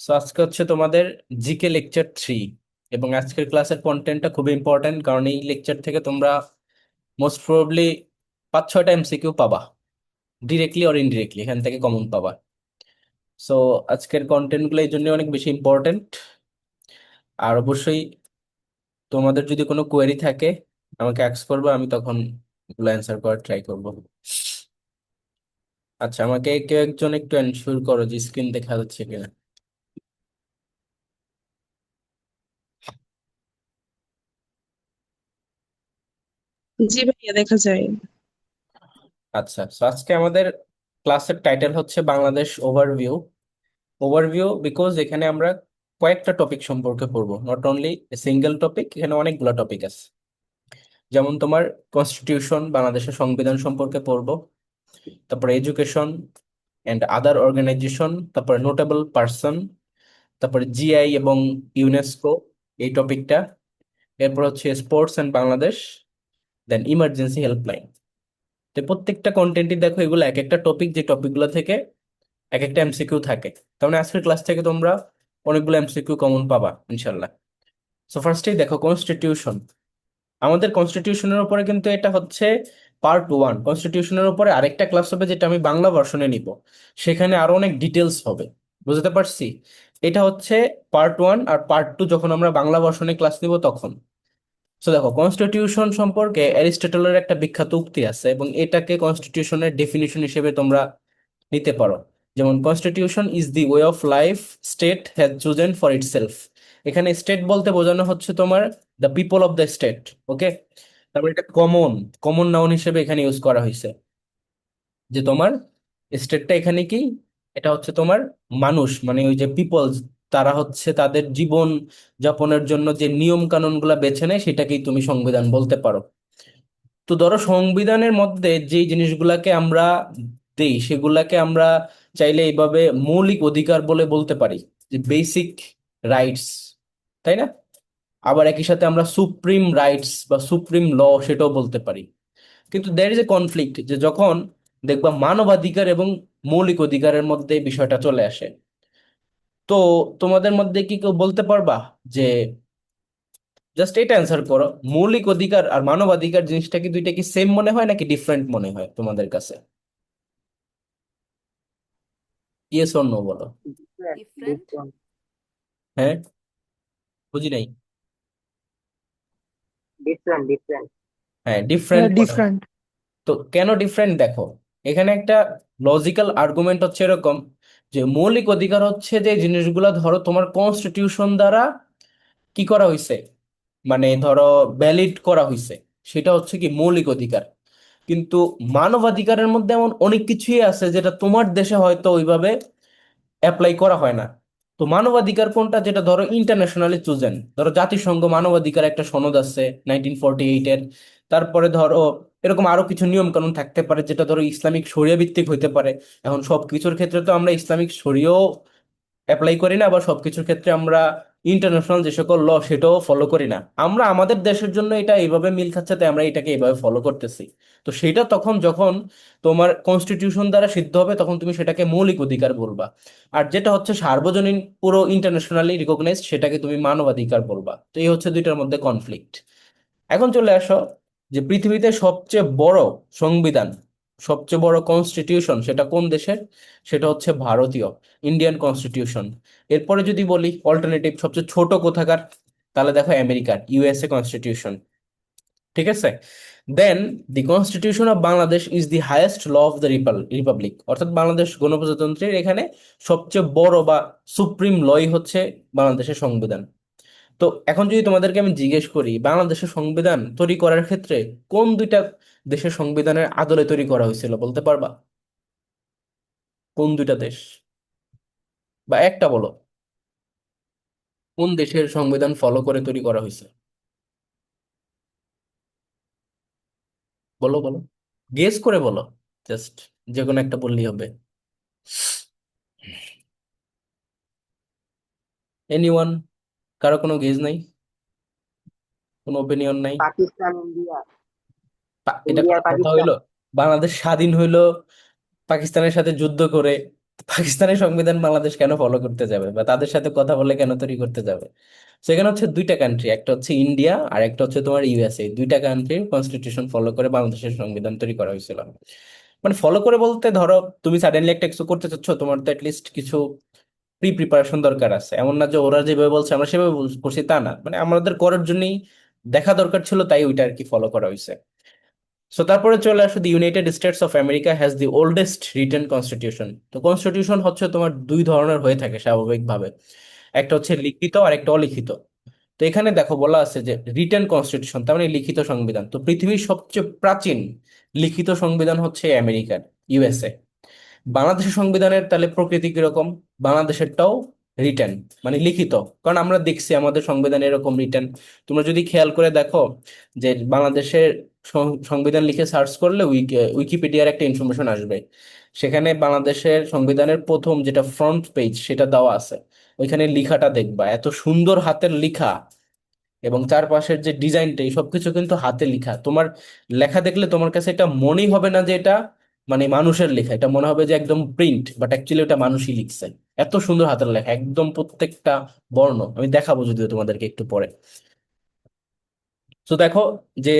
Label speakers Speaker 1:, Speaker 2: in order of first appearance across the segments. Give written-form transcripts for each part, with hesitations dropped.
Speaker 1: So আজকে হচ্ছে তোমাদের জিকে লেকচার 3। এবং আজকের ক্লাসের কন্টেন্টটা খুবই ইম্পর্ট্যান্ট, কারণ এই লেকচার থেকে তোমরা মোস্ট প্রবাবলি 5-6টা এমসিকিউ পাবা, ডিরেক্টলি অর ইনডিরেক্টলি এখান থেকে কমন পাবা। সো আজকের কন্টেন্টগুলো এই জন্য অনেক বেশি ইম্পর্ট্যান্ট। আর অবশ্যই তোমাদের যদি কোনো কোয়েরি থাকে আমাকে আস্ক করবে, আমি তখন এগুলো অ্যান্সার করার ট্রাই করব। আচ্ছা, আমাকে কেউ একজন একটু এনশিওর করো যে স্ক্রিন দেখা যাচ্ছে কিনা।
Speaker 2: জি ভাইয়া, দেখা যায়।
Speaker 1: আচ্ছা, তো আজকে আমাদের ক্লাসের টাইটেল হচ্ছে বাংলাদেশ ওভারভিউ। ওভারভিউ বিকজ এখানে আমরা কয়েকটা টপিক সম্পর্কে পড়বো, নট অনলি সিঙ্গেল টপিক, এখানে অনেকগুলো টপিক আছে। যেমন তোমার কনস্টিটিউশন, বাংলাদেশের সংবিধান সম্পর্কে পড়বো, তারপরে এডুকেশন অ্যান্ড আদার অর্গানাইজেশন, তারপরে নোটেবল পার্সন, তারপরে জিআই এবং ইউনেস্কো এই টপিকটা। এরপর হচ্ছে sports and Bangladesh, then emergency helpline. তো প্রত্যেকটা কন্টেন্টই দেখো, এগুলো এক একটা টপিক, যে টপিকগুলো থেকে এক একটা এমসিকিউ থাকে। তার মানে আজকের ক্লাস থেকে তোমরা অনেকগুলো এমসিকিউ কমন পাবা ইনশাল্লাহ। সো ফার্স্টেই দেখো কনস্টিটিউশন। আমাদের কনস্টিটিউশনের উপরে কিন্তু এটা হচ্ছে পার্ট 1। কনস্টিটিউশনের উপরে আরেকটা ক্লাস হবে, যেটা আমি বাংলা ভার্সনে নিব, সেখানে আরো অনেক ডিটেলস হবে। বুঝতে পারছি? এটা হচ্ছে পার্ট 1, আর পার্ট 2 যখন আমরা বাংলা ভার্সনে ক্লাস নিব তখন। তো দেখো, কনস্টিটিউশন সম্পর্কে অ্যারিস্টটলের একটা বিখ্যাত উক্তি আছে, এবং এটাকে কনস্টিটিউশনের ডেফিনিশন হিসেবে তোমরা নিতে পারো। যেমন constitution is the way of life state has chosen for itself. এখানে স্টেট বলতে বোঝানো হচ্ছে তোমার the people of the state. Okay, তারপর এটা কমন কমন নাউন হিসেবে এখানে ইউজ করা হয়েছে, যে তোমার স্টেটটা এখানে কি, এটা হচ্ছে তোমার মানুষ, মানে ওই যে পিপলস, তারা হচ্ছে তাদের জীবন যাপনের জন্য যে নিয়ম কানুন গুলা বেছে নেয় সেটাকেই তুমি সংবিধান বলতে পারো। তো ধরো সংবিধানের মধ্যে যে জিনিসগুলাকে আমরা দেই সেগুলাকে আমরা চাইলে এইভাবে মৌলিক অধিকার বলে বলতে পারি, যে বেসিক রাইটস, তাই না? আবার একই সাথে আমরা সুপ্রিম রাইটস বা সুপ্রিম ল সেটাও বলতে পারি। কিন্তু দ্যার ইজ এ কনফ্লিক্ট, যে যখন দেখবা মানবাধিকার এবং মৌলিক অধিকারের মধ্যে এই বিষয়টা চলে আসে। তো তোমাদের মধ্যে কি কেউ বলতে পারবা যে, জাস্ট এটা অ্যান্সার করো, মৌলিক অধিকার আর মানবাধিকার জিনিসটা কি, দুইটা কি সেম মনে হয় নাকি ডিফারেন্ট মনে হয় তোমাদের কাছে? ইয়েস অর নো বলো।
Speaker 3: Different
Speaker 4: different.
Speaker 3: ডিফারেন্ট।
Speaker 1: হ্যাঁ, বুঝি নাই।
Speaker 3: ডিফারেন্ট।
Speaker 1: হ্যাঁ,
Speaker 2: হ্যাঁ,
Speaker 1: ডিফারেন্ট মনে হয়।
Speaker 2: ডিফারেন্ট।
Speaker 1: তো কেন ডিফারেন্ট দেখো, এখানে একটা লজিক্যাল আর্গুমেন্ট হচ্ছে এরকম, যে মৌলিক অধিকার হচ্ছে যে জিনিসগুলা ধরো তোমার কনস্টিটিউশন দ্বারা কি করা হয়েছে, মানে ধরো ভ্যালিড করা হয়েছে, সেটা হচ্ছে কি মৌলিক অধিকার। কিন্তু মানবাধিকারের মধ্যে এমন অনেক কিছুই আছে যেটা তোমার দেশে হয়তো ওইভাবে অ্যাপ্লাই করা হয় না। তো মানবাধিকার কোনটা, যেটা ধরো ইন্টারন্যাশনালি চুজেন, ধরো জাতিসংঘ মানবাধিকার একটা সনদ আছে 1948-এর। তারপরে ধরো এরকম আরো কিছু নিয়ম কানুন থাকতে পারে, যেটা ধরো ইসলামিক শরিয়া ভিত্তিক হইতে পারে। এখন সবকিছুর ক্ষেত্রে তো আমরা ইসলামিক শরিয়াও অ্যাপ্লাই করি না, আবার সবকিছুর ক্ষেত্রে আমরা ইন্টারন্যাশনাল যে সকল ল সেটাও ফলো করি না। আমরা আমাদের দেশের জন্য এটা এইভাবে মিল খাচ্ছে, তাই আমরা এটাকে এইভাবে ফলো করতেছি। তো সেটা তখন যখন তোমার কনস্টিটিউশন দ্বারা সিদ্ধ হবে, তখন তুমি সেটাকে মৌলিক অধিকার বলবা। আর যেটা হচ্ছে সার্বজনীন, পুরো ইন্টারন্যাশনালি রিকগনাইজড, সেটাকে তুমি মানবাধিকার বলবা। তো এই হচ্ছে দুইটার মধ্যে কনফ্লিক্ট। এখন চলে আসো, যে পৃথিবীতে সবচেয়ে বড় সংবিধান, সবচেয়ে বড় কনস্টিটিউশন সেটা কোন দেশের? সেটা হচ্ছে ভারতীয়, ইন্ডিয়ান কনস্টিটিউশন। এরপরে যদি বলি অল্টারনেটিভ সবচেয়ে ছোট কোথাকার, তাহলে দেখো আমেরিকার ইউএসএ কনস্টিটিউশন। ঠিক আছে? Then the constitution of Bangladesh is the highest law of the republic, অর্থাৎ বাংলাদেশ গণপ্রজাতন্ত্রের এখানে সবচেয়ে বড় বা সুপ্রিম লই হচ্ছে বাংলাদেশের সংবিধান। তো এখন যদি তোমাদেরকে আমি জিজ্ঞেস করি, বাংলাদেশের সংবিধান তৈরি করার ক্ষেত্রে কোন দুইটা দেশের সংবিধানের আদলে তৈরি করা হয়েছিল বলতে পারবা? কোন দুইটা দেশ, বা একটা বলো, কোন দেশের সংবিধান ফলো করে তৈরি করা হয়েছে? বলো বলো, গেস করে বলো, জাস্ট যে কোনো একটা বললেই হবে। এনিওয়ান? কারো কোনো গেস নাই? কোনো ওপিনিয়ন নাই?
Speaker 3: পাকিস্তান, ইন্ডিয়া।
Speaker 1: এটা
Speaker 3: ইন্ডিয়া
Speaker 1: কোনো
Speaker 3: আর
Speaker 1: কথা
Speaker 3: পাকিস্তান।
Speaker 1: হইলো? বাংলাদেশ স্বাধীন হইলো পাকিস্তানের সাথে যুদ্ধ করে, পাকিস্তানের সংবিধান বাংলাদেশ কেন ফলো করতে যাবে বা তাদের সাথে কথা বলে কেন তৈরি করতে যাবে? সেখানে হচ্ছে দুইটা কান্ট্রি, একটা হচ্ছে ইন্ডিয়া আর একটা হচ্ছে তোমার ইউএসএ, দুইটা কান্ট্রির কনস্টিটিউশন ফলো করে বাংলাদেশের সংবিধান তৈরি করা হয়েছিল। মানে ফলো করে বলতে ধরো তুমি সাডেনলি একটা কিছু করতে চাচ্ছ, তোমার তো লিস্ট কিছু প্রি প্রিপারেশন দরকার আছে। এমন না যে ওরা যেভাবে বলছে আমরা সেভাবে করছি, তা না, মানে আমাদের করার জন্যই দেখা দরকার ছিল, তাই ওইটা আর কি ফলো করা হয়েছে। সো তারপরে চলে আসো, the United states of America has the oldest written constitution. তো কনস্টিটিউশন হচ্ছে তোমার দুই ধরনের হয়ে থাকে স্বাভাবিকভাবে, একটা হচ্ছে লিখিত আর একটা অলিখিত। তো এখানে দেখো বলা আছে যে রিটেন কনস্টিটিউশন, তার মানে লিখিত সংবিধান। তো পৃথিবীর সবচেয়ে প্রাচীন লিখিত সংবিধান হচ্ছে আমেরিকার, ইউএসএ। বাংলাদেশের সংবিধানের তাহলে প্রকৃতি কিরকম? বাংলাদেশেরটাও রিটেন, মানে লিখিত। কারণ আমরা দেখছি আমাদের সংবিধান এরকম রিটেন। তোমরা যদি খেয়াল করে দেখো যে বাংলাদেশের সংবিধান লিখে সার্চ করলে উইকিপিডিয়ার একটা ইনফরমেশন আসবে, সেখানে বাংলাদেশের সংবিধানের প্রথম যেটা ফ্রন্ট পেজ সেটা দেওয়া আছে। ওইখানে লিখাটা দেখবা এত সুন্দর হাতের লিখা, এবং চারপাশের যে ডিজাইনটা, এই সবকিছু কিন্তু হাতে লেখা। তোমার লেখা দেখলে তোমার কাছে এটা মনেই হবে না যে এটা মানে মানুষের লেখা, এটা মনে হবে যে একদম প্রিন্ট, বাট অ্যাকচুয়ালি ওটা মানুষই লিখছে। এত সুন্দর হাতের লেখা, একদম প্রত্যেকটা বর্ণ। আমি দেখাবো যদিও তোমাদেরকে একটু পরে। তো দেখো যে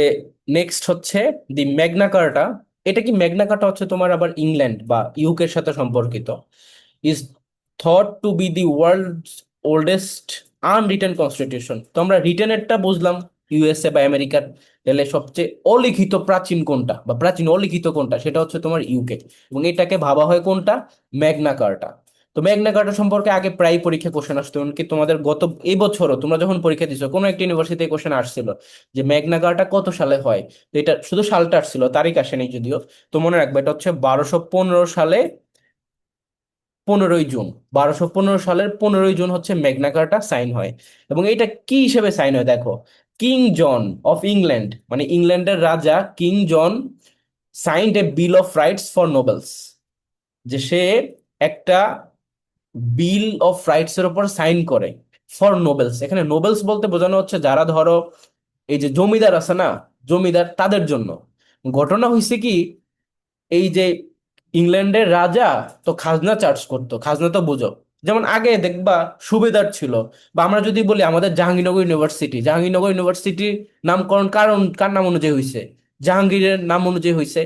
Speaker 1: নেক্সট হচ্ছে দি ম্যাগনা কার্টা। এটা কি ম্যাগনা কার্টা হচ্ছে তোমার আবার ইংল্যান্ড বা ইউকের সাথে সম্পর্কিত। Is thought to be the world's oldest unwritten constitution. তো আমরা রিটেনেরটা বুঝলাম, ইউএসএ বা আমেরিকার। তাহলে সবচেয়ে অলিখিত প্রাচীন কোনটা বা প্রাচীন অলিখিত কোনটা, সেটা হচ্ছে তোমার ইউকে। এবং এটাকে ভাবা হয় কোনটা? ম্যাগনা কার্টা। তো ম্যাগনা কার্টা সম্পর্কে আগে প্রায় পরীক্ষা কোশ্চেন আসতো, এমনকি তোমাদের গত এই বছরও তোমরা যখন পরীক্ষা দিছো কোনো একটা ইউনিভার্সিটিতে কোশ্চেন আসছিল যে ম্যাগনা কার্টা কত সালে হয়। তো এটা শুধু সালটা আসছিল, তারিখ আসেনি যদিও। তো মনে রাখবে এটা হচ্ছে 1215 সালে 15ই জুন। 1215 সালের 15ই জুন হচ্ছে ম্যাগনা কার্টা সাইন হয়। এবং এটা কি হিসেবে সাইন হয় দেখো, কিং জন অফ ইংল্যান্ড, মানে ইংল্যান্ডের রাজা King John signed a bill of rights for nobles. যে সে একটা বিল অফ রাইটস এর উপর সাইন করে ফর নোবেলস। এখানে নোবেলস বলতে বোঝানো হচ্ছে যারা ধরো এই যে জমিদার আছে না, জমিদার তাদের জন্য। ঘটনা হয়েছে কি, এই যে ইংল্যান্ডের রাজা তো খাজনা চার্জ করতো, খাজনা তো বুঝো। যেমন আগে দেখবা সুবেদার ছিল, বা আমরা যদি বলি আমাদের জাহাঙ্গীরনগর ইউনিভার্সিটি, জাহাঙ্গীরনগর ইউনিভার্সিটির নামকরণ কারণ কার নাম অনুযায়ী হয়েছে? জাহাঙ্গীরের নাম অনুযায়ী হয়েছে।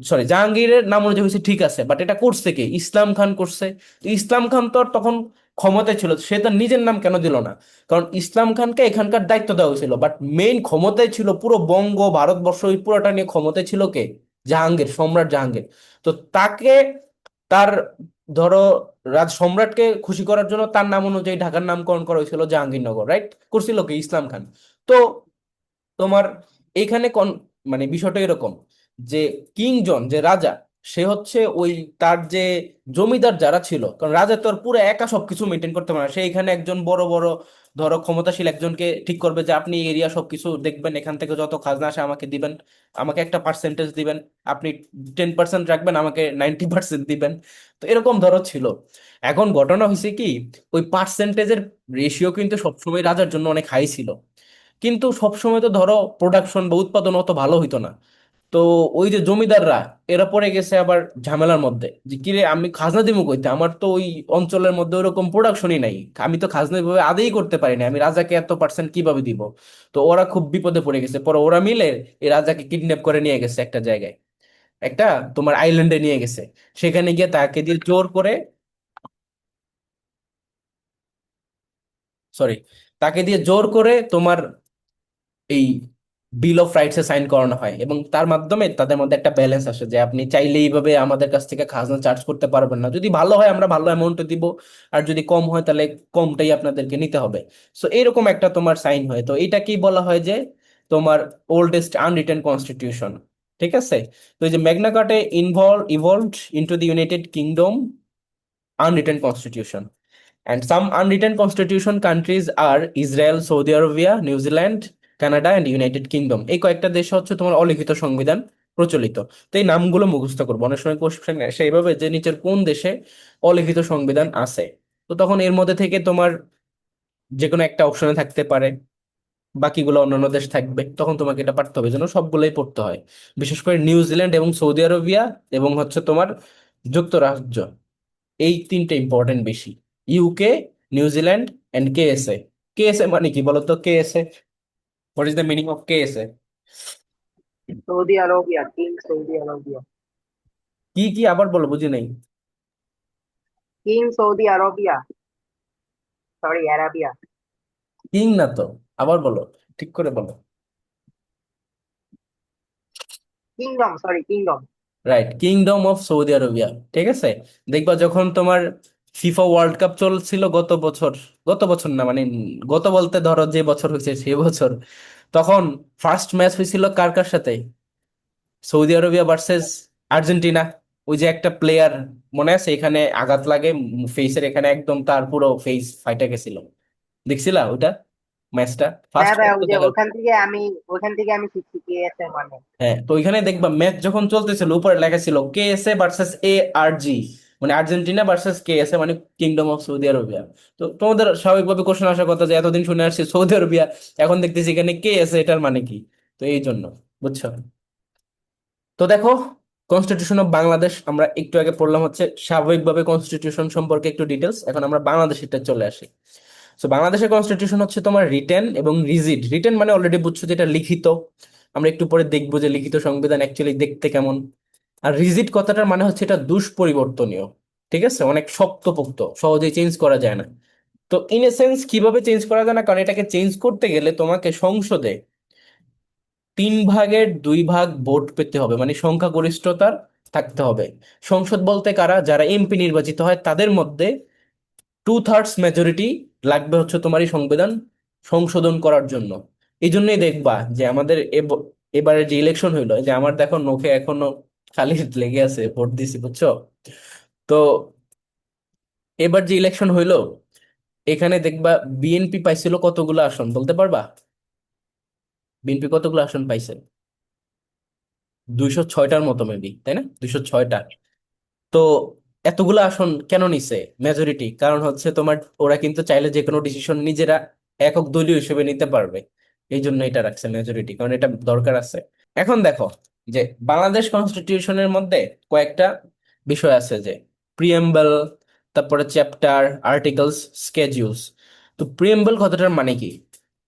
Speaker 1: সরি, জাহাঙ্গীরের নাম অনুযায়ী হয়েছে, ঠিক আছে, বাট এটা করছে কে? ইসলাম খান করছে। তো ইসলাম খান তো আর তখন ক্ষমতায় ছিল, সে তার নিজের নাম কেন দিল না? কারণ ইসলাম খানকে এখানকার দায়িত্ব দেওয়া হয়েছিল, বাট মেইন ক্ষমতায় ছিল পুরো বঙ্গ ভারতবর্ষ, এই পুরোটা নিয়ে ক্ষমতায় ছিল কে? জাহাঙ্গীর, সম্রাট জাহাঙ্গীর। তো তাকে তার ধরো রাজ সম্রাটকে খুশি করার জন্য তার নাম অনুযায়ী ঢাকার নামকরণ করা হয়েছিল জাহাঙ্গীরনগর, রাইট? করছিল কে? ইসলাম খান। তো তোমার এইখানে মানে বিষয়টা এরকম যে কিং জন যে রাজা, সে হচ্ছে ওই তার যে জমিদার যারা ছিল, কারণ রাজা তো আর পুরো একা সবকিছু মেনটেন করতে পারে না, সে এখানে একজন বড় বড় ধরো ক্ষমতাশীল একজনকে ঠিক করবে যে আপনি এরিয়া সবকিছু দেখবেন, এখান থেকে যত খাজনা আসে আমাকে দিবেন, আমাকে একটা পার্সেন্টেজ দিবেন, আপনি 10% রাখবেন, আমাকে 90% দিবেন। তো এরকম ধরো ছিল। এখন ঘটনা হয়েছে কি, ওই পার্সেন্টেজের রেশিও কিন্তু সবসময় রাজার জন্য অনেক হাই ছিল, কিন্তু সবসময় তো ধরো প্রোডাকশন বা উৎপাদন অত ভালো হইতো না। তো ওই যে জমিদাররা, এরা পড়ে গেছে আবার ঝামেলার মধ্যে যে কিরে আমি খাজনা দিব কইতে, আমার তো ওই অঞ্চলের মধ্যে ওরকম প্রোডাকশনই নাই, আমি তো খাজনা ভাবে আদায় করতে পারি না, আমি রাজাকে এত পার্সেন্ট কিভাবে দিব? তো ওরা খুব বিপদে পড়ে গেছে। পরে ওরা মিলে এই রাজাকে কিডন্যাপ করে নিয়ে গেছে একটা জায়গায়, একটা তোমার আইল্যান্ডে নিয়ে গেছে। সেখানে গিয়ে তাকে দিয়ে জোর করে, সরি, তাকে দিয়ে জোর করে তোমার এই বিল অফ রাইটস এ সাইন করানো হয়, এবং তার মাধ্যমে তাদের মধ্যে একটা ব্যালেন্স আসে যে আপনি চাইলে এইভাবে আমাদের কাছ থেকে খাজনা চার্জ করতে পারবেন না, যদি ভালো হয় আমরা ভালো অ্যামাউন্ট দিব, আর যদি কম হয় তাহলে কমটাই আপনাদেরকে নিতে হবে। সো এরকম একটা তোমার সাইন হয়। তো এটাকেই বলা হয় যে তোমার ওল্ডেস্ট আনরিটেন কনস্টিটিউশন। ঠিক আছে? তো এই যে Magna কার্টা evolved into the United kingdom unwritten constitution. And some unwritten constitution countries are Israel, Saudi Arabia, New Zealand, Canada and United Kingdom. এই কয়েকটা দেশে হচ্ছে তোমার অলিখিত সংবিধান প্রচলিত। তো এই নামগুলো মুখস্থ করবো, অনেক সময় কোশ্চেন আসে এইভাবে যে নিচের কোন দেশে অলিখিত সংবিধান আছে। তো তখন এর মধ্যে থেকে তোমার যে কোনো একটা অপশনে থাকতে পারে, বাকিগুলো অন্যান্য দেশ থাকবে, তখন তোমাকে এটা পারতে হবে, যেন সবগুলোই পড়তে হয়। বিশেষ করে নিউজিল্যান্ড এবং সৌদি আরবিয়া এবং হচ্ছে তোমার যুক্তরাজ্য, এই তিনটা ইম্পর্টেন্ট বেশি, UK, New Zealand and KSA. KSA মানে কি বলতো? KSA, what is the meaning of KSA?
Speaker 3: Saudi Arabia, King Saudi Arabia,
Speaker 1: কি কি আবার বলো, বুঝি নাই।
Speaker 3: King Saudi Arabia, sorry, Arabia,
Speaker 1: king না তো, আবার বলো, ঠিক করে বলো।
Speaker 3: Kingdom, sorry, Kingdom.
Speaker 1: Right, kingdom of Saudi Arabia. ঠিক আছে, দেখবা যখন তোমার ফিফা ওয়ার্ল্ড কাপ চলছিল গত বছর, গত বছর না মানে গত বলতে ধরো যে বছর হয়েছে সেই বছর, তখন ফার্স্ট ম্যাচ হয়েছিল কার কার সাথে? Saudi Arabia versus Argentina. ওই যে একটা প্লেয়ার মনে আছে, এখানে আঘাত লাগে ফেসের এখানে, একদম তার পুরো ফেস ফাইটা গেছিল, দেখছিলা ওইটা ম্যাচটা? ফার্স্ট
Speaker 3: হ্যাঁ ভাই,
Speaker 1: ম্যাচ
Speaker 3: ওই
Speaker 1: তো
Speaker 3: যে
Speaker 1: দেখা।
Speaker 3: ওখান থেকে আমি শিখছি কে আছে মানে।
Speaker 1: হ্যাঁ, তো ওইখানে দেখবা ম্যাচ যখন চলতেছিল উপরে লেখা ছিল কে এস এ ভার্সেস এ আর জি, মানে Argentina versus K S A, মানে কিংডম অফ সৌদি আরবিয়া। তো তোমাদের স্বাভাবিকভাবে কোশ্চেন আসার কথা যে এতদিন শুনে আসছি সৌদি আরবিয়া, এখন দেখতেছি এখানে কে এস এ, এটার মানে কি? তো এই জন্য, বুঝছো? তো দেখো, কনস্টিটিউশন অফ বাংলাদেশ আমরা একটু আগে পড়লাম, হচ্ছে স্বাভাবিকভাবে কনস্টিটিউশন সম্পর্কে একটু ডিটেলস। এখন আমরা বাংলাদেশেরটা চলে আসি। সো বাংলাদেশের কনস্টিটিউশন হচ্ছে তোমার রিটেন এবং রিজিড। রিটেন মানে অলরেডি বুঝছো, যেটা লিখিত। আমরা একটু পরে দেখবো যে লিখিত সংবিধান অ্যাকচুয়ালি দেখতে কেমন। আর রিজিড কথাটার মানে হচ্ছে এটা দুষ্পরিবর্তনীয়। ঠিক আছে, অনেক শক্তপোক্ত, সহজেই চেঞ্জ করা যায় না। তো ইন এ সেন্স কিভাবে চেঞ্জ করা যায় না, কারণ এটাকে চেঞ্জ করতে গেলে তোমাকে সংসদে 3/2 ভোট পেতে হবে, মানে সংখ্যাগরিষ্ঠতার থাকতে হবে। সংসদ বলতে কারা? যারা এমপি নির্বাচিত হয় তাদের মধ্যে 2/3 মেজরিটি লাগবে হচ্ছে তোমার এই সংবিধান সংশোধন করার জন্য। এই জন্যই দেখবা যে আমাদের এবারে যে ইলেকশন হইলো, যে আমার দেখো নখে এখনো খালি লেগে আছে, ভোট দিছি, বুঝছো? তো এবার যে ইলেকশন হইলো, এখানে দেখবা বিএনপি পাইছিল কতগুলো আসন বলতে পারবা? বিএনপি কতগুলো আসন পাইছে? 206টার মতো মেবি, তাই না? 206টা। তো এতগুলো আসন কেন নিছে মেজরিটি? কারণ হচ্ছে তোমার ওরা কিন্তু চাইলে যে কোনো ডিসিশন নিজেরা একক দলীয় হিসেবে নিতে পারবে। এই জন্য এটা রাখছে মেজরিটি, কারণ এটা দরকার আছে। এখন দেখো যে বাংলাদেশ কনস্টিটিউশনের মধ্যে কয়েকটা বিষয় আছে, যে প্রিএম্বল, তারপরে চ্যাপ্টার, আর্টিকেলস, স্কেডিউলস। তো প্রিএম্বল কথাটার মানে কি?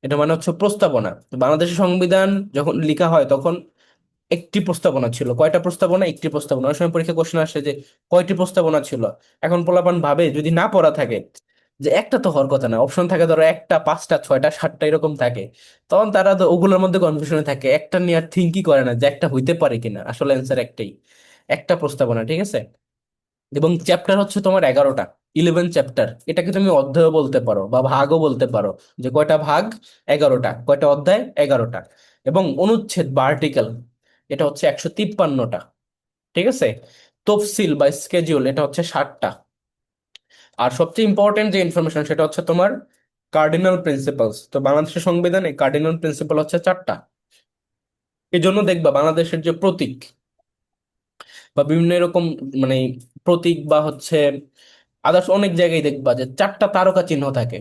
Speaker 1: এটা মানে হচ্ছে প্রস্তাবনা। তো বাংলাদেশের সংবিধান যখন লেখা হয় তখন একটি প্রস্তাবনা ছিল। কয়টা প্রস্তাবনা? একটি প্রস্তাবনা। অনেক সময় পরীক্ষা কোশ্চেন আসে যে কয়টি প্রস্তাবনা ছিল। এখন পোলাপান ভাবে যদি না পড়া থাকে যে একটা তো হওয়ার কথা না, অপশন থাকে ধরো একটা, পাঁচটা, ছয়টা, সাতটা এরকম থাকে, তখন তারা তো ওগুলোর মধ্যে কনফিউশনে থাকে, একটা নিয়ে আর থিঙ্কই করে না যে একটা হইতে পারে কিনা। আসলে অ্যান্সার একটাই, একটা প্রস্তাবনা। ঠিক আছে, এবং চ্যাপ্টার হচ্ছে তোমার 11টা, 11 চ্যাপ্টার। এটাকে তুমি অধ্যায়ও বলতে পারো বা ভাগও বলতে পারো, যে কয়টা ভাগ? 11টা। কয়টা অধ্যায়? 11টা। এবং অনুচ্ছেদ বা আর্টিকেল, এটা হচ্ছে 153টা। ঠিক আছে, তফসিল বা স্কেডিউল, এটা হচ্ছে 60টা। আর সবচেয়ে ইম্পর্টেন্ট যে ইনফরমেশন সেটা হচ্ছে তোমার কার্ডিনাল প্রিন্সিপালস। তো বাংলাদেশের সংবিধানে কার্ডিনাল প্রিন্সিপাল হচ্ছে 4টা। এই জন্য দেখবা বাংলাদেশের যে প্রতীক বা বিভিন্ন এরকম, মানে প্রতীক বা হচ্ছে আদার্স অনেক জায়গায় দেখবা যে 4টা তারকা চিহ্ন থাকে।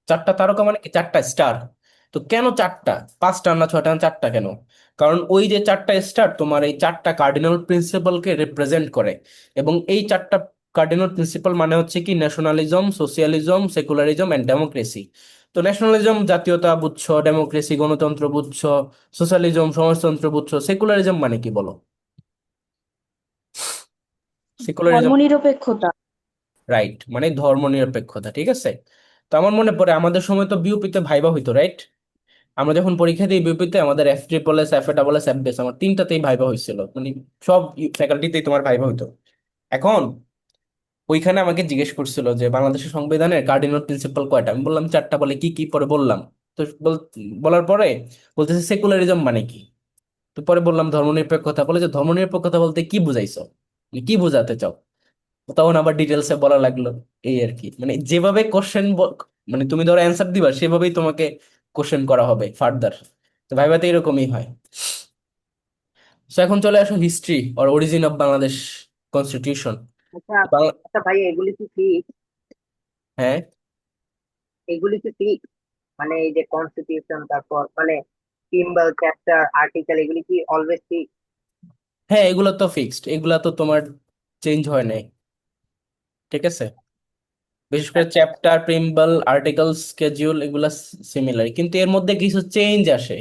Speaker 1: 4টা তারকা মানে কি? 4টা স্টার। তো কেন 4টা? 5টা না 6টা না, 4টা কেন? কারণ ওই যে 4টা স্টার তোমার এই 4টা কার্ডিনাল প্রিন্সিপালকে রিপ্রেজেন্ট করে। এবং এই 4টা কার্ডিনাল প্রিন্সিপাল মানে হচ্ছে কি nationalism, socialism, secularism and democracy. তো ন্যাশনালিজম জাতীয়তা বুঝছো, ডেমোক্রেসি গণতন্ত্র বুঝছো, সোশ্যালিজম সমাজতন্ত্র বুঝছো, সেকুলারিজম মানে কি বলো? সেকুলারিজম,
Speaker 2: ধর্মনিরপেক্ষতা।
Speaker 1: রাইট, মানে ধর্মনিরপেক্ষতা। ঠিক আছে, তো আমার মনে পড়ে আমাদের সময় তো বিউপিতে ভাইবা হইতো, রাইট? আমরা যখন পরীক্ষা দিই বিউপিতে, আমাদের এফ ট্রিপল এস, এফ এ ডাবল এস, এফ বেস, আমার তিনটাতেই ভাইবা হয়েছিল, মানে সব ফ্যাকাল্টিতেই তোমার ভাইবা হইতো। এখন ওইখানে আমাকে জিজ্ঞেস করছিল যে বাংলাদেশের সংবিধানের কার্ডিনাল প্রিন্সিপাল কয়টা। আমি বললাম 4টা। বলে কি কি? পরে বললাম। তো বলার পরে বলতেছে সেকুলারিজম মানে কি? তো পরে বললাম ধর্মনিরপেক্ষতা। বলে যে ধর্মনিরপেক্ষতা বলতে কি বুঝাইছো, মানে কি বোঝাতে চাও? তখন আবার ডিটেলসে বলা লাগলো। এই আর কি, মানে যেভাবে কোশ্চেন, মানে তুমি ধরো অ্যান্সার দিবা সেভাবেই তোমাকে কোশ্চেন করা হবে ফার্দার। তো ভাইভাতে এরকমই হয়। তো এখন চলে আসো history or origin of Bangladesh constitution.
Speaker 3: আচ্ছা,
Speaker 1: বাংলা,
Speaker 3: আচ্ছা ভাই, এগুলি কি ঠিক?
Speaker 1: হ্যাঁ।
Speaker 3: এগুলি কি ঠিক? মানে এই যে কনস্টিটিউশন, তারপর মানে সিম্বল, চ্যাপ্টার, আর্টিকেল, এগুলি কি অলওয়েজ ঠিক?
Speaker 1: হ্যাঁ, এগুলো তো ফিক্সড, এগুলা তো তোমার চেঞ্জ হয় নাই। ঠিক আছে, বিশেষ করে চ্যাপ্টার, প্রিম্বল, আর্টিকেল, স্কেডিউল এগুলা সিমিলার, কিন্তু এর মধ্যে কিছু চেঞ্জ আসে।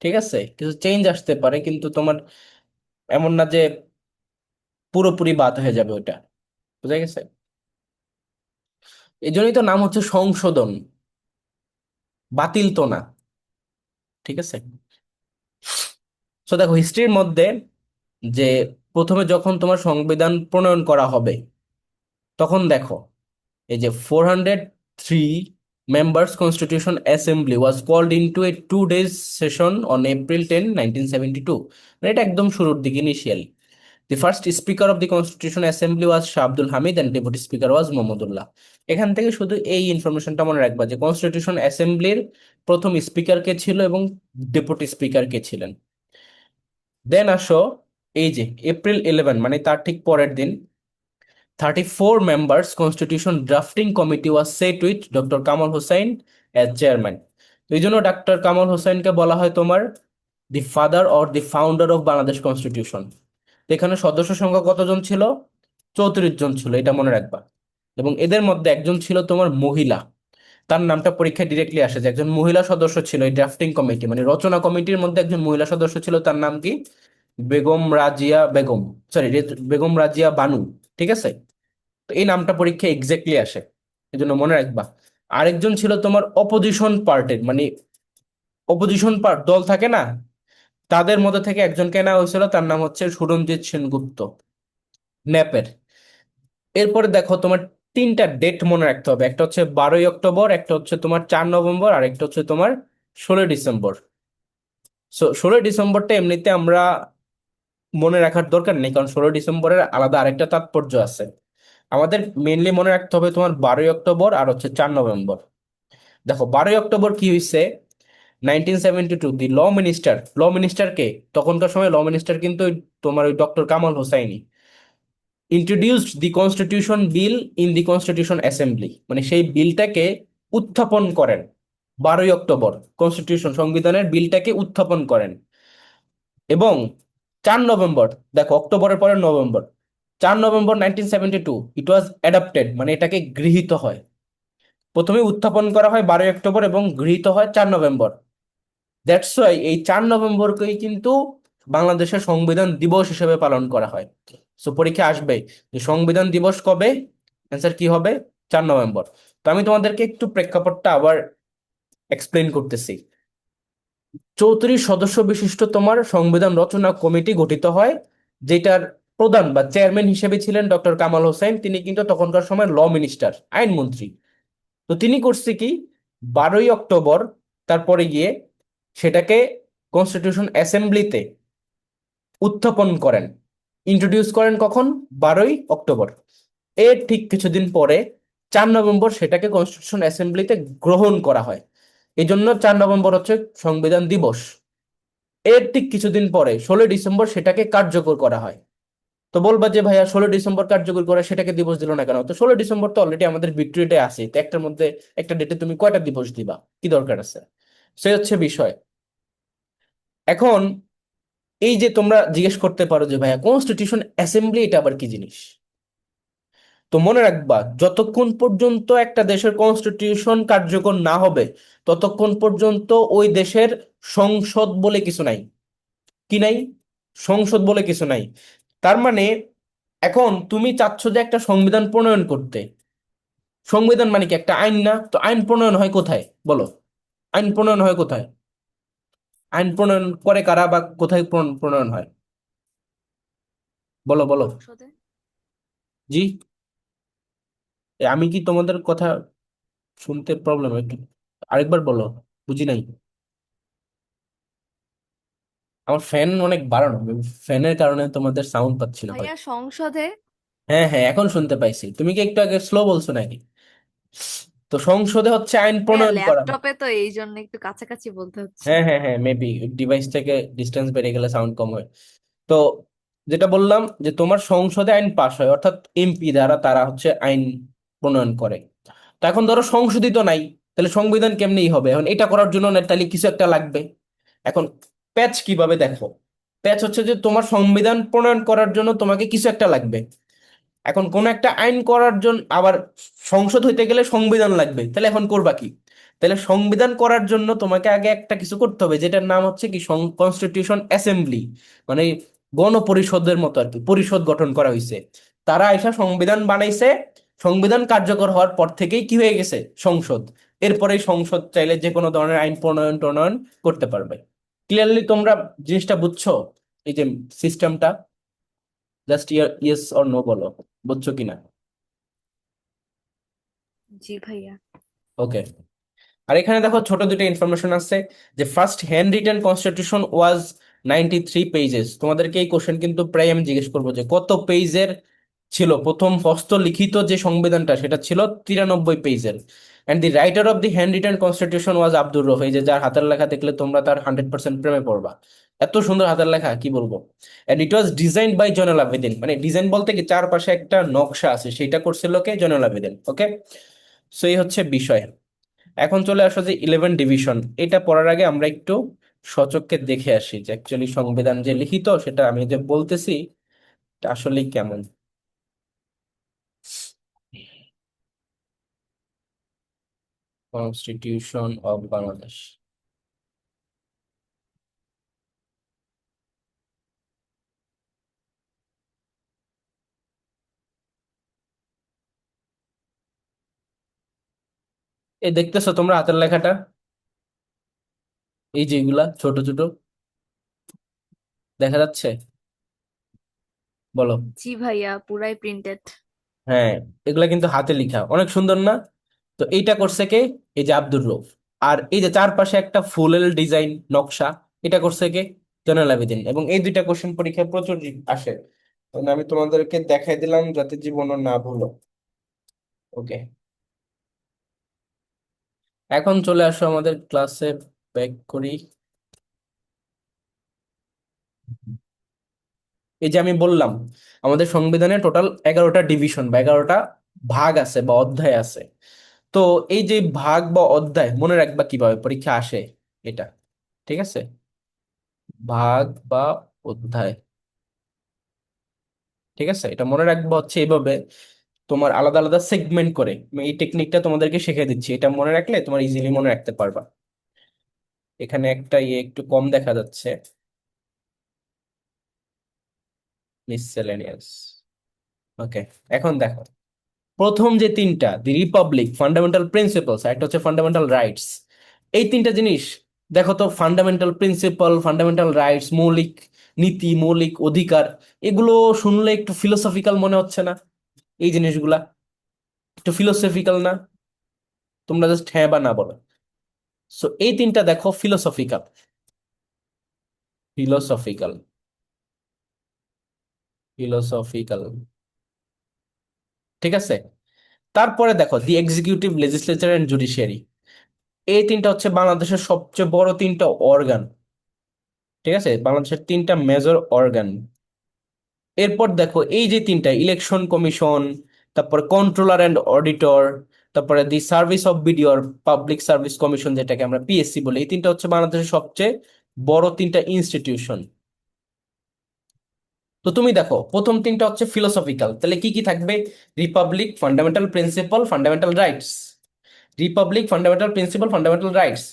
Speaker 1: ঠিক আছে, কিছু চেঞ্জ আসতে পারে, কিন্তু তোমার এমন না যে পুরোপুরি বাদ হয়ে যাবে ওটা। বুঝা গেছে? এই জন্যই তো নাম হচ্ছে সংশোধন, বাতিল তো না। ঠিক আছে, তো দেখো হিস্ট্রির মধ্যে যে প্রথমে যখন তোমার সংবিধান প্রণয়ন করা হবে, তখন দেখো এই যে 403 members constitution assembly was called into a 2 days session on April 10, 1972। মানে এটা একদম শুরুর দিকে, initially. The first speaker of the constitution assembly was Shah Abdul Hamid and deputy speaker was Mohammadullah. এখান থেকে শুধু এই ইনফরমেশনটা মনে রাখবা যে কনস্টিটিউশন অ্যাসেম্বলির প্রথম স্পিকার কে ছিল এবং ডেপুটি স্পিকার কে ছিলেন। দেন আসো এই যে April 11, মানে তার ঠিক পরের দিন, 34 members constitution drafting committee was set with doctor Kamal Hossain as chairman. তো এই জন্য ডক্টর কামাল হোসাইনকে বলা হয় তোমার the father or the founder of Bangladesh constitution. এখানে সদস্য সংখ্যা কতজন ছিল? 34 জন ছিল, এটা মনে রাখবা। এবং এদের মধ্যে একজন ছিল তোমার মহিলা, তার নামটা পরীক্ষায় ডিরেক্টলি আসে যে একজন মহিলা সদস্য ছিল এই ড্রাফটিং কমিটি, মানে রচনা কমিটির মধ্যে একজন মহিলা সদস্য ছিল, তার নাম কি? বেগম রাজিয়া বেগম, সরি, বেগম রাজিয়া বানু। ঠিক আছে, তো এই নামটা পরীক্ষায় এক্স্যাক্টলি আসে, এই জন্য মনে রাখবা। আরেকজন ছিল তোমার অপোজিশন পার্টির, মানে অপোজিশন পার্ট দল থাকে না, তাদের মধ্যে থেকে একজনকে নেওয়া হয়েছিল, তার নাম হচ্ছে সুরঞ্জিত সেনগুপ্ত, ন্যাপের। এরপরে দেখো তোমার তিনটা ডেট মনে রাখতে হবে, একটা হচ্ছে 12ই অক্টোবর, একটা হচ্ছে তোমার 4 নভেম্বর, আর একটা হচ্ছে তোমার 16ই ডিসেম্বর। 16ই ডিসেম্বরটা এমনিতে আমরা মনে রাখার দরকার নেই, কারণ 16ই ডিসেম্বরের আলাদা আরেকটা তাৎপর্য আছে। আমাদের মেইনলি মনে রাখতে হবে তোমার 12ই অক্টোবর আর হচ্ছে 4 নভেম্বর। দেখো 12ই অক্টোবর কি হয়েছে, 1972 দি ল মিনিস্টার কে, তখনকার সময় ল মিনিস্টার কিন্তু তোমার ওই doctor Kamal Hussaini introduced the constitution bill in the constitution assembly, মানে সেই বিলটাকে উত্থাপন করেন 12ই অক্টোবর, কনস্টিটিউশন সংবিধানের বিলটাকে উত্থাপন করেন। এবং 4 নভেম্বর, দেখো অক্টোবরের পরে নভেম্বর, 4 নভেম্বর 1972 ইট ওয়াজ অ্যাডাপ্টেড, মানে এটাকে গৃহীত হয়। প্রথমে উত্থাপন করা হয় 12ই অক্টোবর এবং গৃহীত হয় 4 নভেম্বর। দ্যাটস ওয়াই এই 4 নভেম্বরকেই কিন্তু বাংলাদেশের সংবিধান দিবস হিসেবে পালন করা হয়। সো পরীক্ষা আসবে যে সংবিধান দিবস কবে, অ্যান্সার কি হবে? 4 নভেম্বর। তো আমি তোমাদেরকে একটু প্রেক্ষাপটটা আবার এক্সপ্লেন করতেছি। 34 সদস্য বিশিষ্ট তোমার সংবিধান রচনা কমিটি গঠিত হয়, যেটার প্রধান বা চেয়ারম্যান হিসেবে ছিলেন ডক্টর কামাল হোসেন। তিনি কিন্তু তখনকার সময় ল মিনিস্টার, আইনমন্ত্রী। তো তিনি করছে কি, 12ই অক্টোবর তারপরে গিয়ে সেটাকে কনস্টিটিউশন অ্যাসেম্বলিতে উত্থাপন করেন, ইন্ট্রোডিউস করেন। কখন? 12ই অক্টোবর। এর ঠিক কিছুদিন পরে 4 নভেম্বর সেটাকে কনস্টিটিউশন অ্যাসেম্বলিতে গ্রহণ করা হয়। এই জন্য 4 নভেম্বর হচ্ছে সংবিধান দিবস। এর ঠিক কিছুদিন পরে 16ই ডিসেম্বর সেটাকে কার্যকর করা হয়। তো বলবা যে ভাইয়া 16ই ডিসেম্বর কার্যকর করে সেটাকে দিবস দিল না কেন? তো 16ই ডিসেম্বর তো অলরেডি আমাদের ভিক্টোরি ডে আছে, তো একটার মধ্যে একটা ডেটে তুমি কয়টা দিবস দিবা, কি দরকার আছে? সে হচ্ছে বিষয়। এখন এই যে তোমরা জিজ্ঞেস করতে পারো যে ভাইয়া কনস্টিটিউশন অ্যাসেম্বলি এটা আবার কি জিনিস, তো মনে রাখবা যতক্ষণ পর্যন্ত একটা দেশের কনস্টিটিউশন কার্যকর না হবে ততক্ষণ পর্যন্ত ওই দেশের সংসদ বলে কিছু নাই। কি নাই? সংসদ বলে কিছু নাই। তার মানে এখন তুমি চাচ্ছ যে একটা সংবিধান প্রণয়ন করতে, সংবিধান মানে কি একটা আইন না? তো আইন প্রণয়ন হয় কোথায় বলো? আইন প্রণয়ন হয় কোথায়? আইন প্রণয়ন করে কারা বা কোথায় প্রণয়ন হয়? বলো বলো।
Speaker 4: সংসদে।
Speaker 1: জি, আমি কি তোমাদের কথা শুনতে প্রবলেম একটু, আরেকবার বলো, বুঝি নাই। আমার ফ্যান অনেক বাড়ানো, ফ্যানের কারণে তোমাদের সাউন্ড পাচ্ছি না হয়।
Speaker 4: ভাইয়া সংসদে।
Speaker 1: হ্যাঁ হ্যাঁ, এখন শুনতে পাইছি। তুমি কি একটু আগে স্লো বলছো নাকি? তো সংসদে হচ্ছে আইন
Speaker 4: ভাইয়া
Speaker 1: প্রণয়ন করা হয়।
Speaker 4: ল্যাপটপে তো এই জন্য একটু কাছাকাছি বলতে হচ্ছে।
Speaker 1: হ্যাঁ হ্যাঁ হ্যাঁ, মেবি ডিভাইস থেকে ডিস্টেন্স বেড়ে গেলে সাউন্ড কম হয়। তো যেটা বললাম যে তোমার সংসদে আইন পাস হয়, অর্থাৎ এমপি দ্বারা তারা হচ্ছে আইন প্রণয়ন করে। তো এখন ধরো সংসদই তো নাই, তাহলে সংবিধান কেমনেই হবে? এখন এটা করার জন্য না তাহলে কিছু একটা লাগবে। এখন প্যাচ কিভাবে দেখো, প্যাচ হচ্ছে যে তোমার সংবিধান প্রণয়ন করার জন্য তোমাকে কিছু একটা লাগবে। এখন কোন একটা আইন করার জন্য আবার সংসদ হইতে গেলে সংবিধান লাগবে, তাহলে এখন করবা কি? তাহলে সংবিধান করার জন্য তোমাকে আগে একটা কিছু করতে হবে, যেটার নাম হচ্ছে কি কনস্টিটিউশন অ্যাসেম্বলি, মানে গণপরিষদের মতো আর কি, পরিষদ গঠন করা হয়েছে। তারা এসে সংবিধান বানাইছে। সংবিধান কার্যকর হওয়ার পর থেকেই কি হয়ে গেছে? সংসদ। এরপরে সংসদ চাইলে যে কোনো ধরনের আইন প্রণয়ন টনয়ন করতে পারবে। ক্লিয়ারলি তোমরা জিনিসটা বুঝছো? এই যে সিস্টেমটা, জাস্ট ইয়েস অর নো বলো, বুঝছো কিনা?
Speaker 4: জি ভাইয়া।
Speaker 1: ওকে। আর এখানে দেখো ছোট দুটো ইনফরমেশন আছে, যে ফার্স্ট হ্যান্ড রিটেন কনস্টিটিউশন ওয়াজ 93 পেজেস। তোমাদেরকে এই কোশ্চেন কিন্তু প্রায় আমি জিজ্ঞেস করবো যে কত পেজের ছিল প্রথম হস্তলিখিত যে সংবিধানটা, সেটা ছিল 93 পেজের। And the writer of the handwritten constitution was Abdur Rauf. এই যে যার হাতের লেখা দেখলে তোমরা তার 100% প্রেমে পড়বা, এত সুন্দর হাতের লেখা কি বলবো। And it was design by Zainul Abedin, মানে ডিজাইন বলতে কি চারপাশে একটা নকশা আছে, সেটা করছিল কে? জয়নুল আবেদিন। ওকে, সো এই হচ্ছে বিষয়। এখন চলে আসো যে 11 ডিভিশন। এটা পড়ার আগে আমরা একটু সচক্ষে দেখে আসি যে অ্যাকচুয়ালি সংবিধান যে লিখিত, সেটা আমি যে বলতেছি এটা আসলেই কেমন। Constitution of Bangladesh. এই দেখতেছো তোমরা হাতের লেখাটা, এই যে এগুলা ছোট ছোট দেখা যাচ্ছে? বলো।
Speaker 4: জি ভাইয়া, পুরাই প্রিন্টেড।
Speaker 1: হ্যাঁ, এগুলা কিন্তু হাতে লেখা, অনেক সুন্দর না? তো এইটা করছে কে? এই যে আব্দুর রউফ। আর এই যে চারপাশে একটা ফুলেল ডিজাইন নকশা, এটা করছে কে? জয়নুল আবেদিন। এবং এই দুইটা কোশ্চেন পরীক্ষায় প্রচুর আসে, মানে আমি তোমাদেরকে দেখাই দিলাম যাতে জীবনও না ভুলো। ওকে, এখন চলে আসো আমাদের ক্লাসে, ব্যাক করি। এই যে আমি বললাম আমাদের সংবিধানে টোটাল 11টা ডিভিশন বা 11টা ভাগ আছে বা অধ্যায় আছে। তো এই যে ভাগ বা অধ্যায় মনে রাখবা কিভাবে পরীক্ষা আসে এটা, ঠিক আছে? ভাগ বা অধ্যায়, ঠিক আছে, এটা মনে রাখবা হচ্ছে এইভাবে, তোমার আলাদা আলাদা সেগমেন্ট করে। আমি এই টেকনিকটা তোমাদেরকে শিখিয়ে দিচ্ছি, এটা মনে রাখলে তোমার ইজিলি মনে রাখতে পারবা। এখানে একটা ইয়ে একটু কম দেখা যাচ্ছে, মিসসেলেনিয়াস। ওকে, এখন দেখো প্রথম যে তিনটা, দি রিপাবলিক, ফান্ডামেন্টাল প্রিন্সিপালস, একটা হচ্ছে ফান্ডামেন্টাল রাইটস। এই তিনটা জিনিস দেখো তো, ফান্ডামেন্টাল প্রিন্সিপাল, ফান্ডামেন্টাল রাইটস, মৌলিক নীতি, মৌলিক অধিকার, এগুলো শুনলে একটু ফিলোসফিক্যাল মনে হচ্ছে না? এই জিনিসগুলা একটু ফিলোসফিক্যাল না? তোমরা জাস্ট হ্যাঁ বা না বলো। সো এই তিনটা দেখো ফিলোসফিক্যাল, ফিলোসফিক্যাল, ফিলোসফিক্যাল, ঠিক আছে। তারপরে দেখো the executive, legislature and judiciary. এই তিনটা হচ্ছে বাংলাদেশের সবচেয়ে বড় তিনটা অর্গান, ঠিক আছে, বাংলাদেশের তিনটা মেজর অর্গান। এরপর দেখো এই যে তিনটা, ইলেকশন কমিশন, তারপরে কন্ট্রোলার অ্যান্ড অডিটর, তারপরে দি সার্ভিস অফ বিডিওর, পাবলিক সার্ভিস কমিশন যেটাকে আমরা পিএসসি বলি, এই তিনটা হচ্ছে বাংলাদেশের সবচেয়ে বড় তিনটা ইনস্টিটিউশন। তো তুমি দেখো প্রথম তিনটা হচ্ছে ফিলোসফিক্যাল, তাহলে কি কি থাকবে? Republic, fundamental principal, fundamental rights. Republic, fundamental principal, fundamental rights.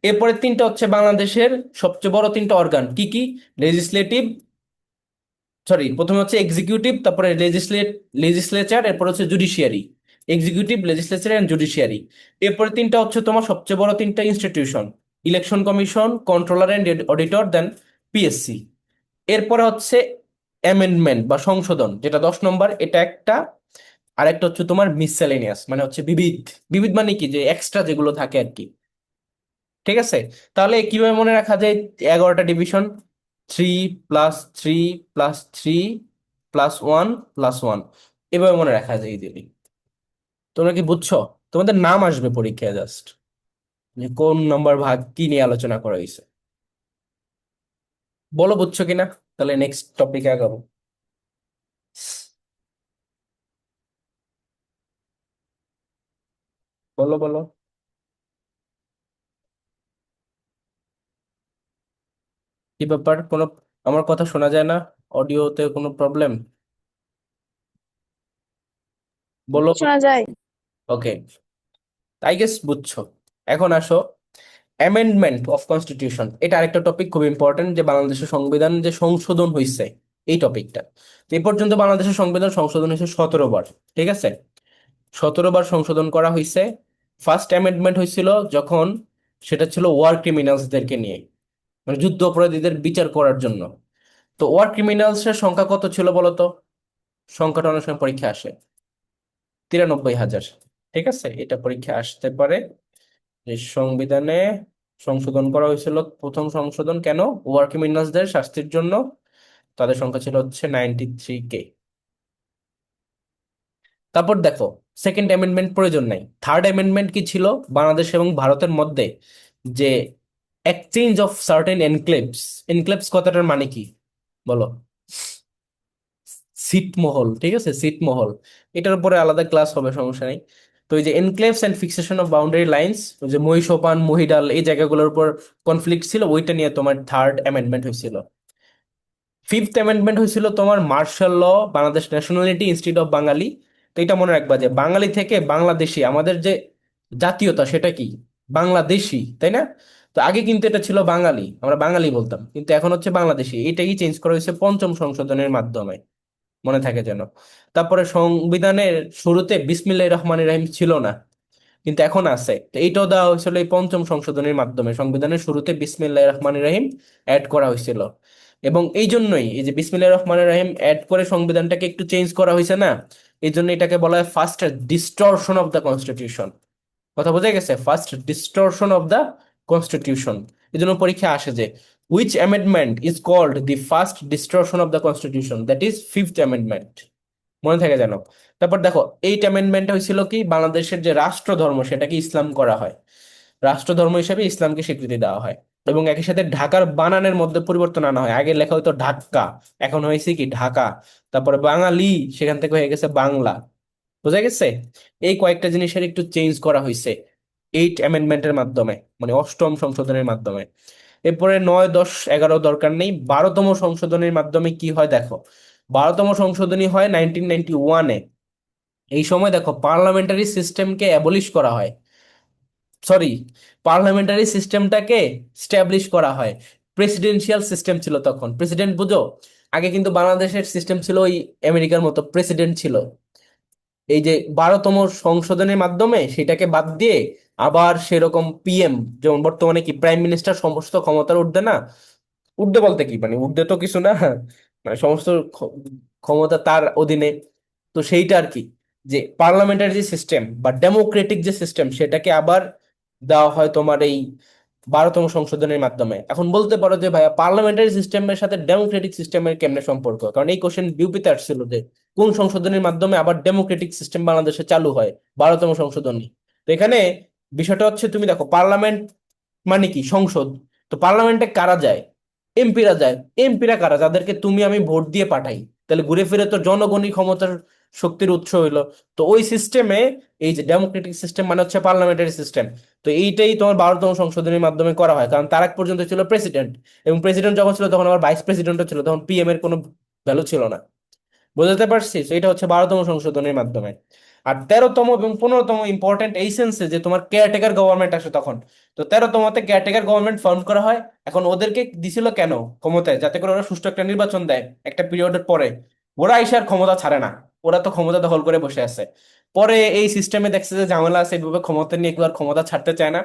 Speaker 1: এরপরে তিনটা হচ্ছে বাংলাদেশের সবচেয়ে বড় তিনটা অর্গান, কি কি? লেজিসলেটিভ, সরি, প্রথমে হচ্ছে এক্সিকিউটিভ, তারপরে লেজিসলেচার, এরপর হচ্ছে judiciary. Executive, legislature and judiciary. এরপরে তিনটা হচ্ছে তোমার সবচেয়ে বড় তিনটা institution, election commission, controller and auditor, then PSC. এরপরে হচ্ছে অ্যামেন্ডমেন্ট বা সংশোধন, যেটা 10 নম্বর, এটা একটা। আরেকটা হচ্ছে তোমার মিসসেলেনিয়াস, মানে হচ্ছে বিবিধ। বিবিধ মানে কি? যে এক্সট্রা যেগুলো থাকে আর কি, ঠিক আছে। তাহলে কিভাবে মনে রাখা যায় 11টা ডিভিশন? 3+3+3+1+1, এভাবে মনে রাখা যায় ইজিলি। তোমরা কি বুঝছো? তোমাদের নাম আসবে পরীক্ষায় জাস্ট, যে কোন নম্বর ভাগ কি নিয়ে আলোচনা করা হয়েছে। বলো বুঝছো কিনা? তাহলে নেক্সট টপিকে আগাবো। বলো বলো। কি ব্যাপার, কোনো আমার কথা শোনা যায় না? অডিওতে কোনো প্রবলেম? বলো।
Speaker 5: শোনা যায়।
Speaker 1: ওকে, আই গেস বুঝছো। এখন আসো, অ্যামেন্ডমেন্ট অফ কনস্টিটিউশন, এটা আরেকটা টপিক খুব ইম্পর্টেন্ট, যে বাংলাদেশের সংবিধান যে সংশোধন হয়েছে এই টপিকটা। তো এই পর্যন্ত বাংলাদেশের সংবিধান সংশোধন হয়েছে 17 বার, ঠিক আছে? 17 বার সংশোধন করা হয়েছে। ফার্স্ট অ্যামেন্ডমেন্ট হয়েছিল যখন, সেটা ছিল ওয়ার ক্রিমিনালসদেরকে নিয়ে, মানে যুদ্ধ অপরাধীদের বিচার করার জন্য। তো ওয়ার ক্রিমিনালসের সংখ্যা কত ছিল বলো তো? সংখ্যাটা অনেক সময় পরীক্ষা আসে, 93,000। ঠিক আছে, এটা পরীক্ষা আসতে পারে যে সংবিধানে সংশোধন করা হয়েছিল, প্রথম সংশোধন কেন, ওয়ার ক্রিমিনালসদের শাস্তির জন্য। তাদের সংখ্যা ছিল হচ্ছে 93K। তারপর দেখো, সেকেন্ড অ্যামেন্ডমেন্ট প্রয়োজন নাই। থার্ড অ্যামেন্ডমেন্ট কি ছিল? বাংলাদেশ এবং ভারতের মধ্যে যে এক্সচেঞ্জ অফ সার্টেন এনক্লেভস, এনক্লেভস কথাটার মানে কি বলো? ছিটমহল, ঠিক আছে, ছিটমহল। এটার উপরে আলাদা ক্লাস হবে, সমস্যা নেই। তো এই যে enclaves and fixation of boundary lines, ওই যে মহিষোপান মহিডাল এই জায়গাগুলোর উপর কনফ্লিক্ট ছিল, ওইটা নিয়ে তোমার থার্ড অ্যামেন্ডমেন্ট হয়েছিল। ফিফথ অ্যামেন্ডমেন্ট হয়েছিল তোমার martial law, Bangladesh nationality institute of Bengali. তো এটা মনে রাখবা যে বাঙালি থেকে বাংলাদেশি, আমাদের যে জাতীয়তা সেটা কি? বাংলাদেশি, তাই না? তো আগে কিন্তু এটা ছিল বাঙালি, আমরা বাঙালি বলতাম, কিন্তু এখন হচ্ছে বাংলাদেশি। এটাই চেঞ্জ করা হয়েছে পঞ্চম সংশোধনের মাধ্যমে, মনে থাকে যেন। তারপরে সংবিধানের শুরুতে বিসমিল্লাহির রহমানির রহিম ছিল না, কিন্তু এখন আছে। তো এইটাও দেওয়া হয়েছিল এই পঞ্চম সংশোধনের মাধ্যমে, সংবিধানের শুরুতে বিসমিল্লাহির রহমানির রহিম অ্যাড করা হয়েছিল। এবং এই জন্যই এই যে বিসমিল্লাহির রহমানির রহিম অ্যাড করে সংবিধানটাকে একটু চেঞ্জ করা হয়েছে না, এই জন্য এটাকে বলা হয় first distortion of the constitution. কথা বোঝা গেছে? First distortion of the constitution. এই জন্য পরীক্ষা আসে যে which amendment is called the first distortion of the constitution, that is fifth amendment. মনে থাকে জানো। তারপর দেখো, এইট অ্যামেন্ডমেন্ট হয়েছিল কি, বাংলাদেশের যে রাষ্ট্রধর্ম সেটাকে ইসলাম করা হয়, রাষ্ট্রধর্ম হিসেবে ইসলামকে স্বীকৃতি দেওয়া হয়। এবং একই সাথে ঢাকার বানানের মধ্যে পরিবর্তন আনা হয়, আগে লেখা হতো ঢাকা, এখন হয়েছে কি ঢাকা। তারপরে বাঙালি, সেখান থেকে হয়ে গেছে বাংলা। বোঝা গেছে? এই কয়েকটা জিনিসের একটু চেঞ্জ করা হয়েছে এইট অ্যামেন্ডমেন্টের মাধ্যমে, মানে অষ্টম সংশোধনের মাধ্যমে। এরপরে 9, 10, 11 দরকার নেই। 12তম সংশোধনের মাধ্যমে কি হয় দেখো, 12তম সংশোধনী হয় 1991-এ। এই সময় দেখো পার্লামেন্টারি সিস্টেমকে অ্যাবলিশ করা হয়, সরি, পার্লামেন্টারি সিস্টেমটাকে স্ট্যাবলিশ করা হয়। প্রেসিডেন্সিয়াল সিস্টেম ছিল তখন, প্রেসিডেন্ট বুঝো? আগে কিন্তু বাংলাদেশের সিস্টেম ছিল ওই আমেরিকার মতো, প্রেসিডেন্ট ছিল। এই যে 12তম সংশোধনের মাধ্যমে সেটাকে বাদ দিয়ে আবার সেরকম পিএম, যেমন বর্তমানে কি প্রাইম মিনিস্টার সমস্ত ক্ষমতার ঊর্ধ্বে না, ঊর্ধ্বে বলতে কি মানে ঊর্ধ্বে তো কিছু না, মানে সমস্ত ক্ষমতা তার অধীনে। তো সেইটা আর কি, যে পার্লামেন্টারি যে সিস্টেম বা ডেমোক্রেটিক যে সিস্টেম সেটাকে আবার দেওয়া হয় তোমার এই 12তম সংশোধনের মাধ্যমে। এখন বলতে পারো যে ভাইয়া পার্লামেন্টারি সিস্টেমের সাথে ডেমোক্রেটিক সিস্টেমের কেমনে সম্পর্ক, কারণ এই কোশ্চেন বিউপিতে আসছিল যে কোন সংশোধনের মাধ্যমে আবার ডেমোক্রেটিক সিস্টেম বাংলাদেশে চালু হয়, 12তম সংশোধনী। তো এখানে বিষয়টা হচ্ছে, তুমি দেখো পার্লামেন্ট মানে কি, সংসদ। তো পার্লামেন্টে কারা যায়? এমপিরা যায়। এমপিরা কারা? যাদেরকে তুমি আমি ভোট দিয়ে পাঠাই। তাহলে ঘুরে ফিরে তো জনগণই ক্ষমতার শক্তির উৎস হইলো। তো ওই সিস্টেমে, এই যে ডেমোক্রেটিক সিস্টেম মানে হচ্ছে পার্লামেন্টারি সিস্টেম। তো এইটাই তোমার 12তম সংশোধনীর মাধ্যমে করা হয়, কারণ তার আগ পর্যন্ত ছিল প্রেসিডেন্ট, এবং প্রেসিডেন্ট যখন ছিল তখন আবার ভাইস প্রেসিডেন্টও ছিল, তখন পিএম এর কোনো ভ্যালু ছিল না। বুঝতে পারছিস? এটা হচ্ছে 12তম সংশোধনীর মাধ্যমে। আর 13তম এবং 15তম ইম্পর্টেন্ট এই সেন্সে যে তোমার কেয়ারটেকার গভর্নমেন্ট আসে তখন। তো 13তমতে কেয়ারটেকার গভর্নমেন্ট ফর্ম করা হয়। এখন ওদেরকে দিছিল কেন ক্ষমতায়? যাতে করে ওরা সুষ্ঠু একটা নির্বাচন দেয় একটা পিরিয়ডের পরে। ওরা এসে আর ক্ষমতা ছাড়ে না, ওরা তো ক্ষমতা দখল করে বসে আছে। পরে এই সিস্টেমে দেখছে যে ঝামেলা আছে, এইভাবে ক্ষমতা নিয়ে কেউ আর ক্ষমতা ছাড়তে চায় না।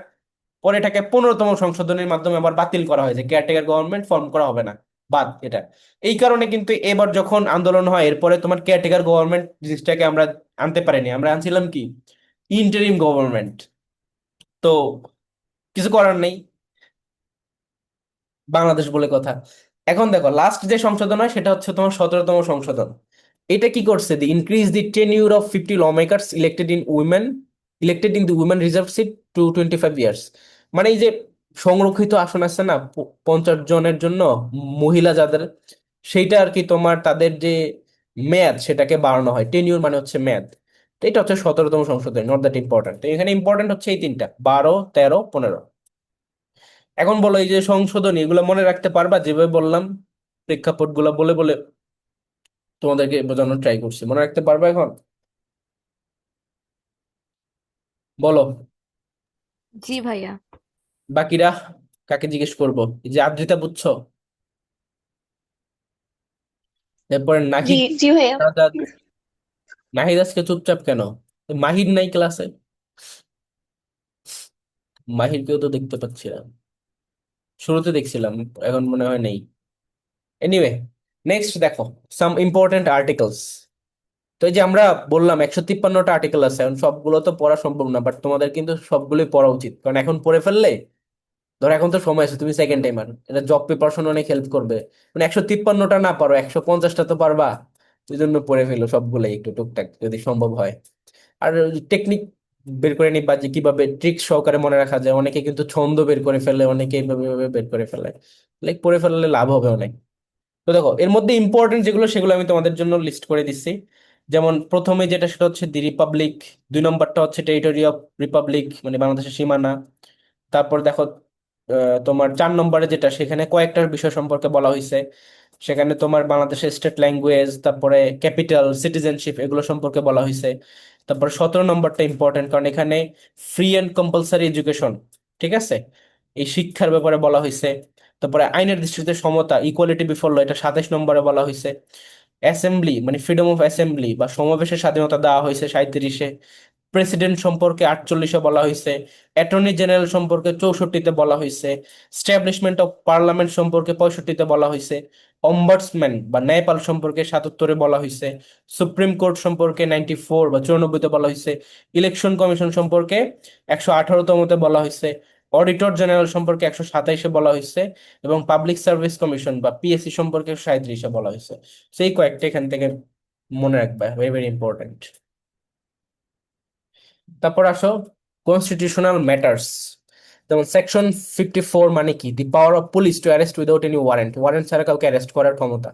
Speaker 1: পরে এটাকে 15তম সংশোধনীর মাধ্যমে আবার বাতিল করা হয়, যে কেয়ারটেকার গভর্নমেন্ট ফর্ম করা হবে না, বাদ এটা। এই কারণে কিন্তু এবার যখন আন্দোলন হয়, এরপরে তোমার কেয়ারটেকার গভর্নমেন্ট জিনিসটাকে আমরা আনতে পারিনি, আমরা আনছিলাম কি, ইন্টারিম গভর্নমেন্ট। তো কিছু করার নেই, বাংলাদেশ বলে কথা। এখন দেখো লাস্ট যে সংশোধন হয় সেটা হচ্ছে তোমার 17তম সংশোধন। এটা কি করছে? The increase the tenure of 50 lawmakers elected in the women reserve seat to 25 years. মানে এই যে সংরক্ষিত আসন আছে না, 50 জনের জন্য মহিলা যাদের, সেইটা আর কি তোমার তাদের যে মেয়াদ সেটাকে বাড়ানো হয়। টেনিউর মানে হচ্ছে মেয়াদ। তো এটা হচ্ছে 17তম সংশোধনী, নট দ্যাট ইম্পর্টেন্ট। তো এখানে ইম্পর্টেন্ট হচ্ছে এই তিনটা, 12, 13, 15। এখন বলো, এই যে সংশোধনী এগুলো মনে রাখতে পারবা? যেভাবে বললাম প্রেক্ষাপট গুলা বলে বলে তোমাদেরকে বোঝানোর ট্রাই করছি, মনে রাখতে পারবা এখন? বলো।
Speaker 4: জি ভাইয়া।
Speaker 1: বাকিরা কাকে জিজ্ঞেস করবো? এই যে আদ্রিতা, বুঝছো? এরপরে
Speaker 5: জি
Speaker 1: নাহিদ,
Speaker 5: জি ভাইয়া।
Speaker 1: শাহাদাত। নাহিদ আজকে চুপচাপ কেন? মাহির নাই ক্লাসে? মাহিরকেও তো দেখতে পাচ্ছি না, শুরুতে দেখছিলাম, এখন মনে হয় নেই। এনিওয়ে, নেক্সট দেখো, সাম ইম্পর্টেন্ট আর্টিকেলস। তো এই যে আমরা বললাম 153টা আর্টিকেল আছে, এখন সবগুলো তো পড়া সম্ভব না, বাট তোমাদের কিন্তু সবগুলোই পড়া উচিত, কারণ এখন পড়ে ফেললে, ধরো এখন তো সময় আছে, তুমি সেকেন্ড টাইমার, এটা জব প্রিপারেশন অনেক হেল্প করবে। মানে 153টা না পারো, 150টা তো পারবা। ওই জন্য পড়ে ফেলো সবগুলোই একটু টুকটাক যদি সম্ভব হয়। আর টেকনিক বের করে নিবা যে কিভাবে ট্রিক সহকারে মনে রাখা যায়। অনেকে কিন্তু ছন্দ বের করে ফেলে, অনেকে এইভাবে এইভাবে বের করে ফেলে, লাইক পড়ে ফেললে লাভ হবে অনেক। তো দেখো, এর মধ্যে ইম্পর্টেন্ট যেগুলো সেগুলো আমি তোমাদের জন্য লিস্ট করে দিচ্ছি। যেমন প্রথমে যেটা, সেটা হচ্ছে দি রিপাবলিক। 2 নম্বরটা হচ্ছে টেরিটরি অফ রিপাবলিক, মানে বাংলাদেশের সীমানা। তারপর দেখো, তোমার 4 নম্বরে যেটা, সেখানে কয়েকটা বিষয় সম্পর্কে বলা হয়েছে। সেখানে তোমার বাংলাদেশের স্টেট ল্যাঙ্গুয়েজ, তারপরে ক্যাপিটাল, সিটিজেনশিপ, এগুলো সম্পর্কে বলা হয়েছে। তারপর 17 নম্বরটা ইম্পর্টেন্ট, কারণ এখানে ফ্রি অ্যান্ড কম্পালসারি এডুকেশন, ঠিক আছে, এই শিক্ষার ব্যাপারে বলা হয়েছে। তারপরে আইনের দৃষ্টিতে সমতা, ইকুয়ালিটি বিফর ল, এটা 27 নম্বরে বলা হয়েছে। অ্যাসেম্বলি মানে ফ্রিডম অফ অ্যাসেম্বলি বা সমাবেশের স্বাধীনতা দেওয়া হয়েছে 37-এ। প্রেসিডেন্ট সম্পর্কে 48-এ বলা হয়েছে। অ্যাটর্নি জেনারেল সম্পর্কে 64-তে বলা হয়েছে। স্ট্যাবলিশমেন্ট অফ পার্লামেন্ট সম্পর্কে 65-তে বলা হয়েছে। অম্বাডসম্যান বা ন্যায়পাল সম্পর্কে 77-এ বলা হয়েছে। সুপ্রিম কোর্ট সম্পর্কে 94 বা 94-তে বলা হয়েছে। ইলেকশন কমিশন সম্পর্কে 118তমতে বলা হয়েছে। অডিটর জেনারেল সম্পর্কে 127-এ বলা হয়েছে। এবং পাবলিক সার্ভিস কমিশন বা পিএসসি সম্পর্কে 37-এ বলা হয়েছে। সেই কয়েকটা এখান থেকে মনে রাখবা, ভেরি ভেরি ইম্পর্টেন্ট। তারপর আসো কনস্টিটিউশনাল ম্যাটার্স। যেমন সেকশন 54 মানে কি? The power of police to arrest without any warrant, warrant ছাড়া কাউকে অ্যারেস্ট করার ক্ষমতা।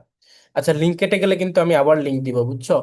Speaker 1: আচ্ছা, লিঙ্ক কেটে গেলে কিন্তু আমি আবার লিঙ্ক দিব, বুঝছো?